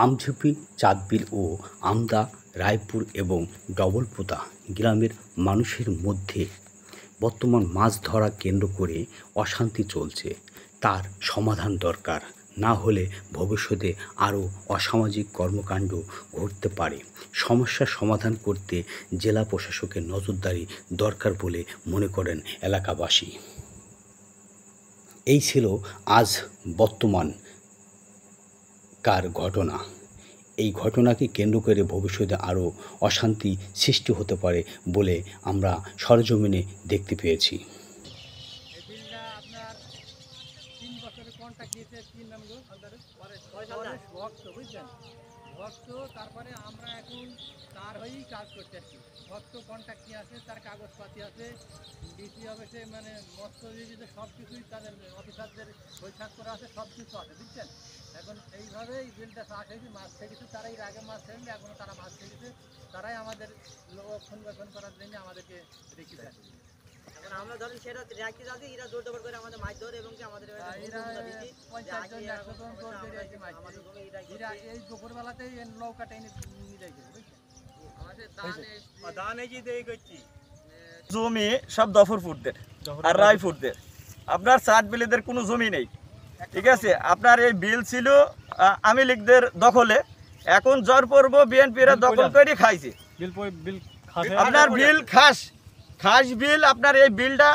আমঝুপি, চাঁদবিল ও আমদা, রায়পুর এবং ডবলপোতা গ্রামের মানুষের মধ্যে বর্তমান মাছ ধরা কেন্দ্র করে অশান্তি চলছে। তার সমাধান দরকার, না হলে ভবিষ্যতে আরও অসামাজিক কর্মকাণ্ড ঘটতে পারে। সমস্যার সমাধান করতে জেলা প্রশাসকের নজরদারি দরকার বলে মনে করেন এলাকাবাসী। এই ছিল আজ বর্তমানকার ঘটনা। এই ঘটনাকে কেন্দ্র করে ভবিষ্যতে আরও অশান্তি সৃষ্টি হতে পারে বলে আমরা সরজমিনে দেখতে পেয়েছি। ভক্ত তারপরে আমরা এখন তার হয়েই কাজ করছি আর কি। ভক্ত কন্ট্যাক্ট নিয়ে আছে, তার কাগজপাতি আছে, ডিসি অফিসে মানে মৎস্যজীবীতে সব কিছুই তাদের অফিসারদের বৈঠক করা আছে, সব কিছু আছে, বুঝছেন। এখন এইভাবেই বিলটা চাষ হয়েছে, মাছ থেকেছে, তারাই এর আগে মাছ ছেড়ে এখনও তারা মাছ থেকেছে, তারাই আমাদের রক্ষণবেক্ষণ করার জন্য আমাদেরকে রেখে থাকে। এখন আমরা ধরেন সেটা রাখতে যাচ্ছি, এরা জোর জবর করে আমাদের মাছ ধরে এবং কি আমাদের এরা 50 জন 100 জন জোর করে এসে মাছ ধরে। এরা এই দুপুরবেলাতেই নৌকা টেনে নিয়ে যায়, বুঝছেন। জমি সব দফরপুরদের আর রায়পুরদের, আপনার চাঁদবিলেদের কোনো জমি নেই, ঠিক আছে। আপনার এই বিল ছিল আওয়ামী লীগদের দখলে, এখন জ্বর পর্ব বিএনপিরা দখল করে খাইছে। আপনার বিল খাস বিল, আপনার এই বিলটা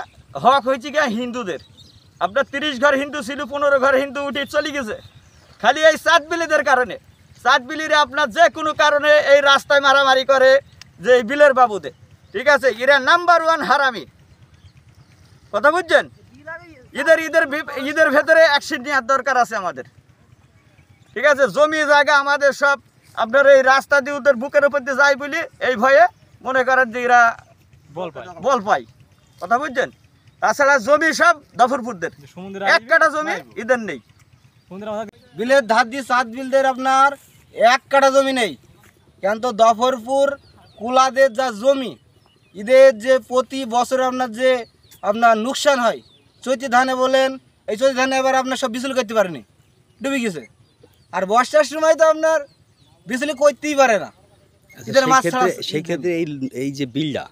হক হয়েছে গিয়ে হিন্দুদের। আপনার 30 ঘর হিন্দু ছিল, 15 ঘর হিন্দু উঠে চলে গেছে খালি এই চাঁদবিলিদের কারণে। চাঁদবিলিরে আপনার যে কোনো কারণে এই রাস্তায় মারামারি করে যে এই বিলের বাবুদে, ঠিক আছে। এরা নাম্বার 1 হারামি, কথা বুঝছেন। ঈদের ভেতরে অ্যাকশন নেওয়ার দরকার আছে আমাদের, ঠিক আছে। জমি জায়গা আমাদের সব আপনার এই রাস্তা দিয়ে ওদের বুকের উপর দিয়ে যায় বলি এই ভয়ে মনে করেন যে এরা বল পায়, কথা বুঝছেন। তাছাড়া জমি সব দফরপুরদের, 1 কাঠা জমি এদের নেই। বিলের ধার দিয়ে চাঁদবিলদের আপনার 1 কাঠা জমি নেই, কেন তো দফরপুর কুলাদের যা জমি, এদের যে প্রতি বছর আপনার নুকসান হয়। চৈতি ধানে বলেন, এই চৈতি ধানে এবার আপনার সব বিচুলি করতে পারেনি, ডুবে গেছে। আর বর্ষার সময় তো আপনার বিচুলি করতেই পারে না। সেই ক্ষেত্রে এই যে বিলটা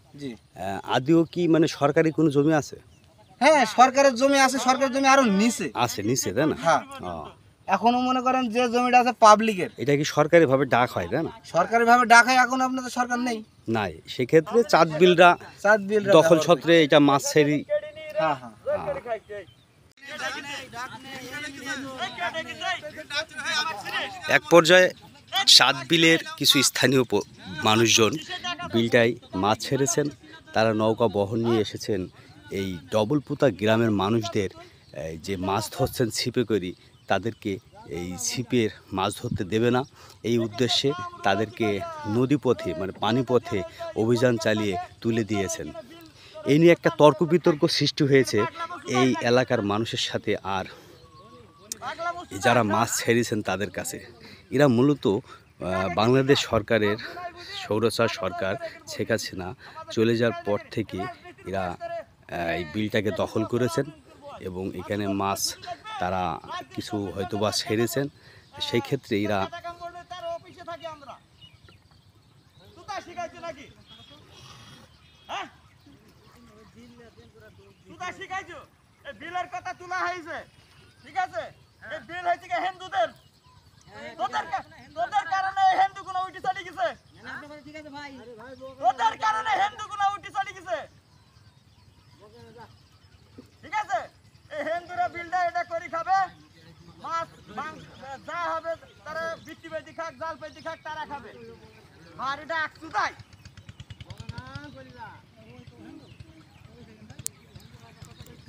আদিও কি মানে সরকারি কোনো জমি আছে? হ্যাঁ, সরকারের জমি আছে, সরকারের জমি আরো নিচে, তাই না? হ্যাঁ, এখনো মনে করেন যে জমিটা আছে পাবলিকের, এটা কি সরকারি ভাবে ডাক হয়, তাই না? সরকারি ভাবে ডাক হয়, এখন আপনাদের সরকার নেই। নাই, সেক্ষেত্রে চাঁদবিলরা দখল ছত্রে এটা মাছ ছেড়ি। হ্যাঁ হ্যাঁ, এক পর্যায়ে চাঁদবিলের কিছু স্থানীয় মানুষজন বিলটায় মাছ ছেড়েছেন। তারা নৌকা বহন নিয়ে এসেছেন এই ডবলপোতা গ্রামের মানুষদের যে মাছ ধরছেন ছিপে করি, তাদেরকে এই ছিপের মাছ ধরতে দেবে না, এই উদ্দেশ্যে তাদেরকে নদীপথে মানে পানিপথে অভিযান চালিয়ে তুলে দিয়েছেন। এই নিয়ে একটা তর্ক বিতর্ক সৃষ্টি হয়েছে এই এলাকার মানুষের সাথে আর যারা মাছ ছেড়েছেন তাদের কাছে। এরা মূলত বাংলাদেশ সরকারের স্বৈরাচার সরকার শেখ হাসিনা চলে যাওয়ার পর থেকে এরা এই বিলটাকে দখল করেছেন এবং এখানে মাছ তারা কিছু হয়তোবা ছেড়েছেন। সেই ক্ষেত্রে এরা বিলের কথা তোলা হয়েছে, ঠিক আছে। এই বিল হয়েছে কি হিন্দুদের, তোদের কারণে হিন্দু গুলো উঠে চলে গেছে, তোদের কারণে হিন্দু গুলো উঠে চলে গেছে, ঠিক আছে। এই হিন্দুরা বিলটা এটা করে খাবে, মাছ যা হবে তারা বৃত্তি পেতে খাক, জাল পেতে খাক, তারা খাবে। আর এটা একটু তাই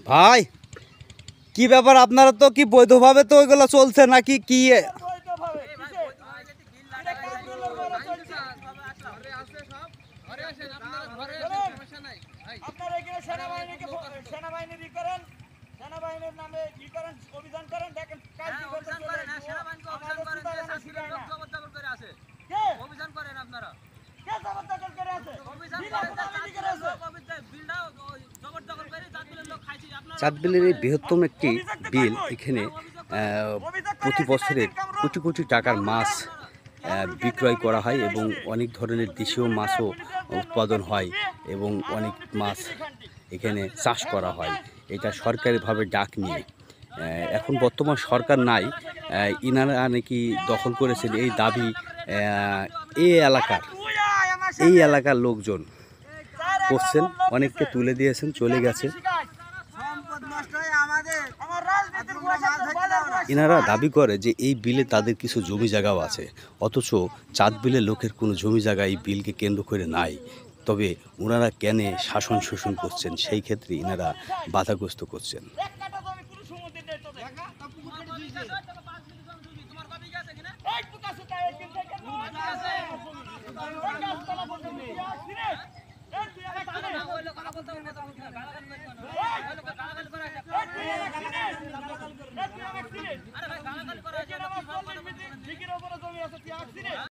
ভাই, কি ব্যাপার আপনারা তো কি বৈধভাবে তো ওইগুলো চলছে নাকি কি? সেনাবাহিনীর নামে অভিযান করেন, দেখেন চাঁদবিলের এই বৃহত্তম একটি বিল, এখানে প্রতি বছরে কোটি কোটি টাকার মাছ বিক্রয় করা হয় এবং অনেক ধরনের দেশীয় মাছও উৎপাদন হয় এবং অনেক মাছ এখানে চাষ করা হয়। এটা সরকারিভাবে ডাক নিয়ে। এখন বর্তমান সরকার নাই, ইনারা নাকি দখল করেছেন এই দাবি এই এলাকার লোকজন করছেন, অনেককে তুলে দিয়েছেন, চলে গেছে। ইনারা দাবি করে যে এই বিলে তাদের কিছু জমি জায়গাও আছে, অথচ চাঁদ বিলের লোকের কোনো জমি জায়গা এই বিলকে কেন্দ্র করে নাই। তবে ওনারা কেন শাসন শোষণ করছেন, সেই ক্ষেত্রে ইনারা বাধাগ্রস্ত করছেন।